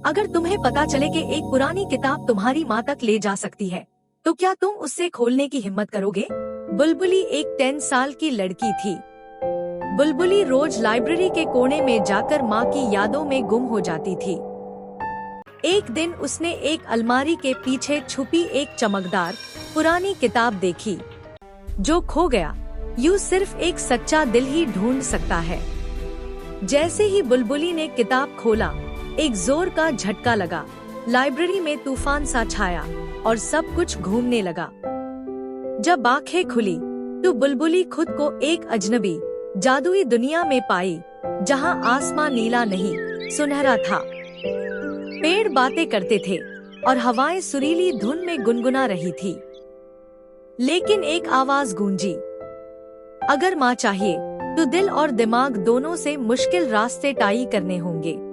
अगर तुम्हें पता चले कि एक पुरानी किताब तुम्हारी माँ तक ले जा सकती है, तो क्या तुम उससे खोलने की हिम्मत करोगे? बुलबुली एक 10 साल की लड़की थी। बुलबुली रोज लाइब्रेरी के कोने में जाकर माँ की यादों में गुम हो जाती थी। एक दिन उसने एक अलमारी के पीछे छुपी एक चमकदार पुरानी किताब देखी। जो खो गया, यूं सिर्फ एक सच्चा दिल ही ढूंढ सकता है। जैसे ही बुलबुली ने किताब खोला, एक जोर का झटका लगा। लाइब्रेरी में तूफान सा छाया और सब कुछ घूमने लगा। जब आंखें खुली तो बुलबुली खुद को एक अजनबी जादुई दुनिया में पाई, जहां आसमां नीला नहीं सुनहरा था। पेड़ बातें करते थे और हवाएं सुरीली धुन में गुनगुना रही थी। लेकिन एक आवाज गूंजी, अगर माँ चाहिए तो दिल और दिमाग दोनों से मुश्किल रास्ते तय करने होंगे।